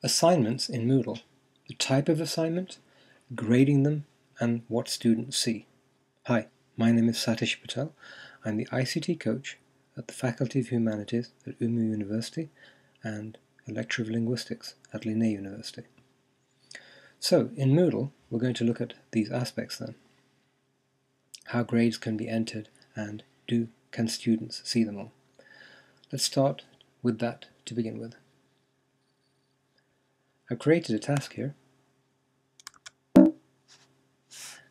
Assignments in Moodle, the type of assignment, grading them, and what students see. Hi, my name is Satish Patel. I'm the ICT coach at the Faculty of Humanities at UMU University and a lecturer of linguistics at Linnaeus University. So, in Moodle, we're going to look at these aspects then. How grades can be entered and can students see them all? Let's start with that to begin with. I've created a task here,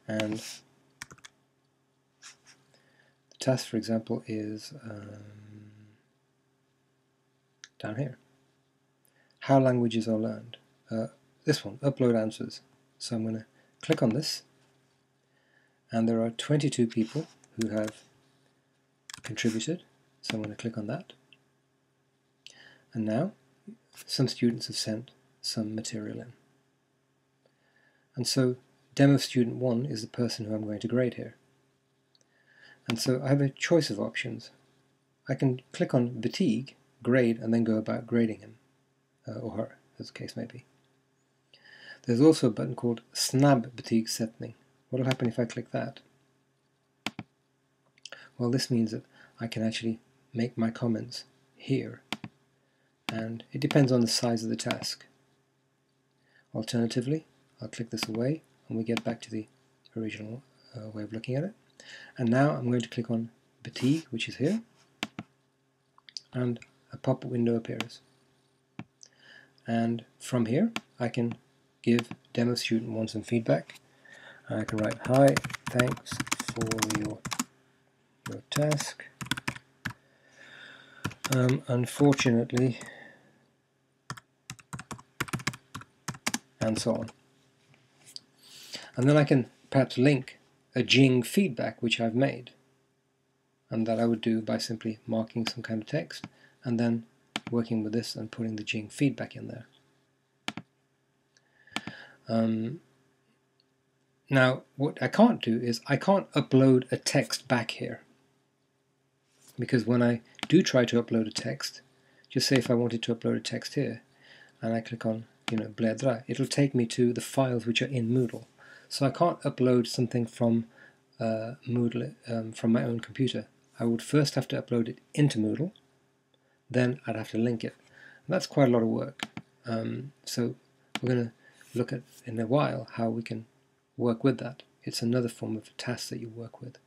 and the task, for example, is down here. How languages are learned. This one, upload answers. So I'm going to click on this, and there are 22 people who have contributed, so I'm going to click on that. And now some students have sent some material in. And so demo student 1 is the person who I'm going to grade here. And so I have a choice of options. I can click on Fatigue, grade, and then go about grading him, or her, as the case may be. There's also a button called Snabb Betygssättning. What will happen if I click that? Well, this means that I can actually make my comments here, and it depends on the size of the task. Alternatively, I'll click this away and we get back to the original way of looking at it. And now I'm going to click on Betyg, which is here, and a pop-up window appears. And from here I can give demo student 1 some feedback. I can write, "Hi, thanks for your task. Unfortunately," and so on. And then I can perhaps link a Jing feedback which I've made, and that I would do by simply marking some kind of text and then working with this and putting the Jing feedback in there. Now what I can't do is I can't upload a text back here, because when I do try to upload a text, just say if I wanted to upload a text here and I click on bläddra, it'll take me to the files which are in Moodle. So I can't upload something from Moodle from my own computer. I would first have to upload it into Moodle, then I'd have to link it. And that's quite a lot of work. So we're going to look at in a while how we can work with that. It's another form of task that you work with.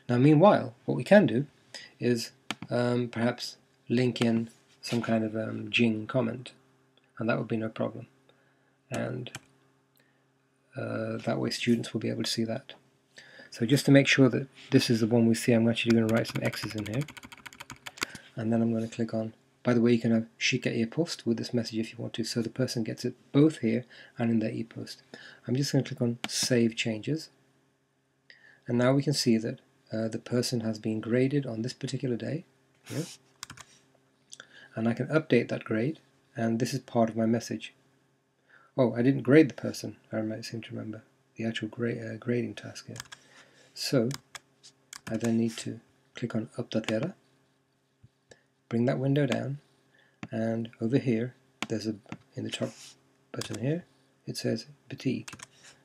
Now meanwhile, what we can do is perhaps link in some kind of Jing comment, and that would be no problem. And that way students will be able to see that. So just to make sure that this is the one we see, I'm actually going to write some X's in here. And then I'm going to click on, by the way, you can have skicka e-post with this message if you want to, so the person gets it both here and in their e-post. I'm just going to click on Save Changes. And now we can see that the person has been graded on this particular day here. And I can update that grade, and this is part of my message. Oh, I didn't grade the person, I seem to remember the actual grading task here. So I then need to click on Uppdatera, bring that window down, and over here there's in the top button here it says Betyg,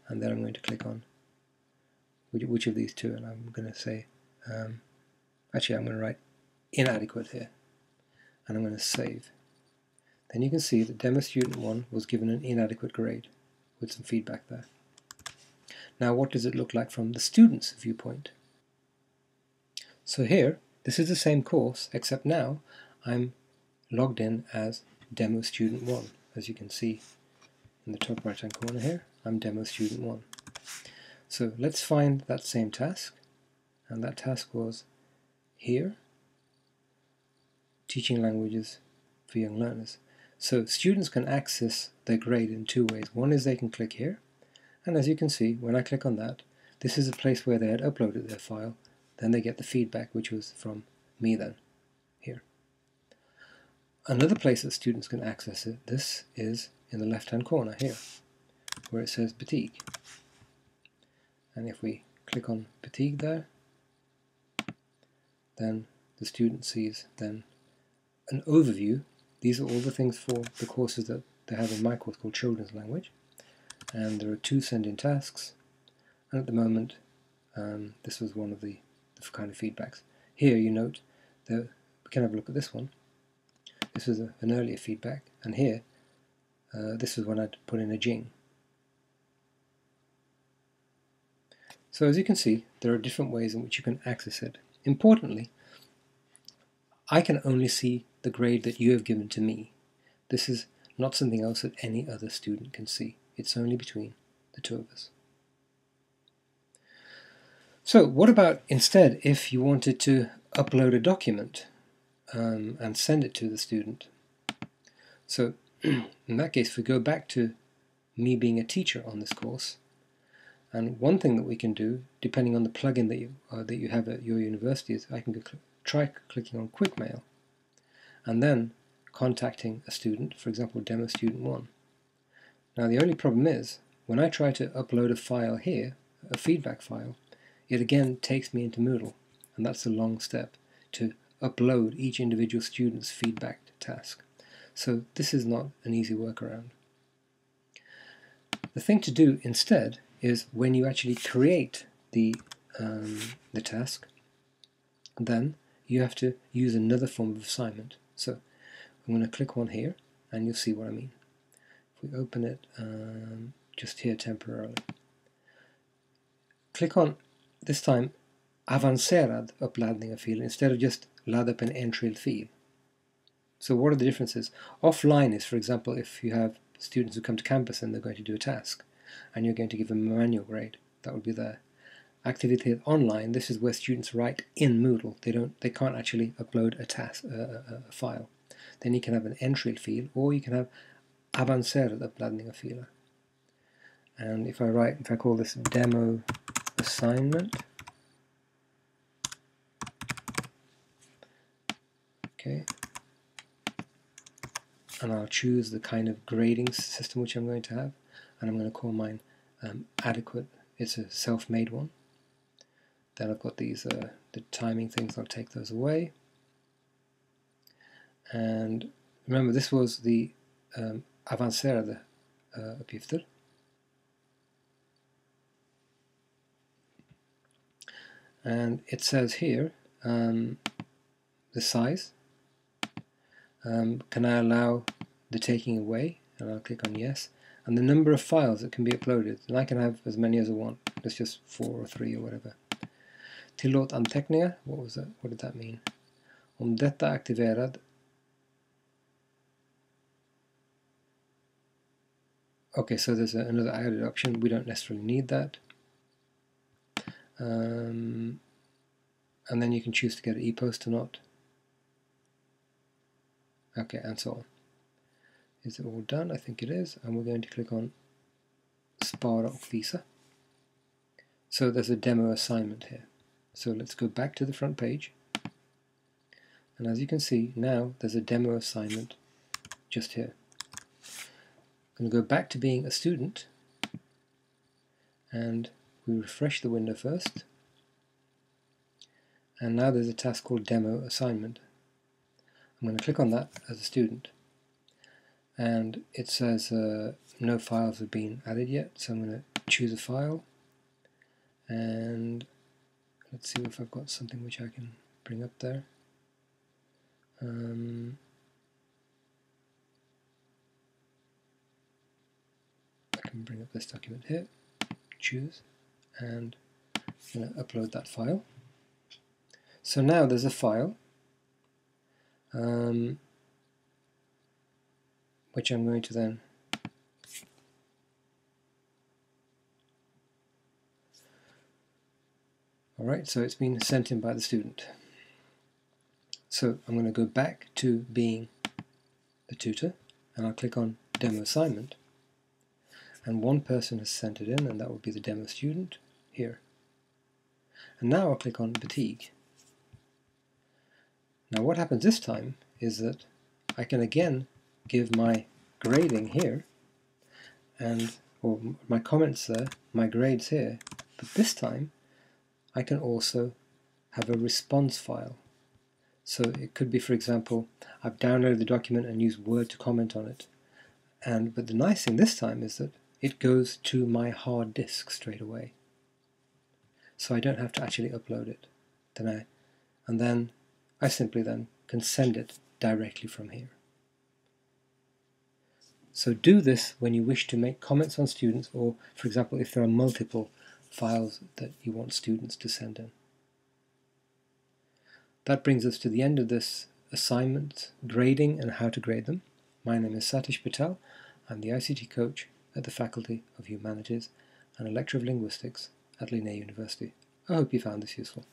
and then I'm going to click on which of these two, and I'm going to say actually I'm going to write inadequate here, and I'm going to save. Then you can see that demo student 1 was given an inadequate grade with some feedback there. Now what does it look like from the student's viewpoint? So here, this is the same course, except now I'm logged in as demo student 1. As you can see in the top right hand corner here, I'm demo student 1. So let's find that same task, and that task was here, teaching languages for young learners. So students can access their grade in two ways. One is they can click here, and as you can see, when I click on that, this is a place where they had uploaded their file. Then they get the feedback, which was from me then, here. Another place that students can access it, this is in the left-hand corner here, where it says Betyg. And if we click on Betyg there, then the student sees then an overview. These are all the things for the courses that they have in my course called Children's Language, and there are 2 send-in tasks, and at the moment this was one of the kind of feedbacks. Here you note that we can have a look at this one. This was an earlier feedback, and here this was when I'd put in a jing. So as you can see, there are different ways in which you can access it. Importantly, I can only see the grade that you have given to me. This is not something else that any other student can see. It's only between the 2 of us. So what about instead if you wanted to upload a document and send it to the student? So in that case, if we go back to me being a teacher on this course, and one thing that we can do, depending on the plugin that you have at your university, is I can try clicking on Quick Mail and then contacting a student, for example demo student 1. Now the only problem is, when I try to upload a file here, a feedback file, it again takes me into Moodle, and that's a long step to upload each individual student's feedback task. So this is not an easy workaround. The thing to do instead is when you actually create the task, then you have to use another form of assignment. So I'm going to click on here and you'll see what I mean. If we open it just here temporarily, click on, this time, avancerad uppladdning av fil instead of just ladda upp en enskild fil. So what are the differences? Offline is, for example, if you have students who come to campus and they're going to do a task and you're going to give them a manual grade, that would be there. Activity online, this is where students write in Moodle. They can't actually upload a task, a file. Then you can have an enskild fil, or you can have avancerad uppladdning av filer. And if I call this demo assignment, okay, and I'll choose the kind of grading system which I'm going to have, and I'm going to call mine adequate. It's a self-made one. Then I've got these the timing things. I'll take those away. And remember, this was the avancerade uppgifter. And it says here the size. Can I allow the taking away? And I'll click on yes. And the number of files that can be uploaded. And I can have as many as I want. It's just 4 or 3 or whatever. Tillåt anteckningar. What was that? What did that mean? Om detta aktiverad. Okay, so there's another added option. We don't necessarily need that. And then you can choose to get an e-post or not. Okay, and so on. Is it all done? I think it is. And we're going to click on Spara och visa. So there's a demo assignment here. So let's go back to the front page. And as you can see, now there's a demo assignment just here. I'm going to go back to being a student. And we refresh the window first. And now there's a task called demo assignment. I'm going to click on that as a student. And it says no files have been added yet, so I'm going to choose a file. And let's see if I've got something which I can bring up there. I can bring up this document here, choose, and I'm going to upload that file. So now there's a file which I'm going to then alright, so it's been sent in by the student. So I'm going to go back to being the tutor and I'll click on demo assignment, and one person has sent it in, and that will be the demo student here. And now I'll click on betyg. Now what happens this time is that I can again give my grading here, and or my comments there, my grades here, but this time I can also have a response file. So it could be, for example, I've downloaded the document and used Word to comment on it. But the nice thing this time is that it goes to my hard disk straight away. So I don't have to actually upload it. Then I simply can send it directly from here. So do this when you wish to make comments on students, or for example if there are multiple files that you want students to send in. That brings us to the end of this assignment, grading and how to grade them. My name is Satish Patel. I'm the ICT coach at the Faculty of Humanities and a lecturer of linguistics at Linnaeus University. I hope you found this useful.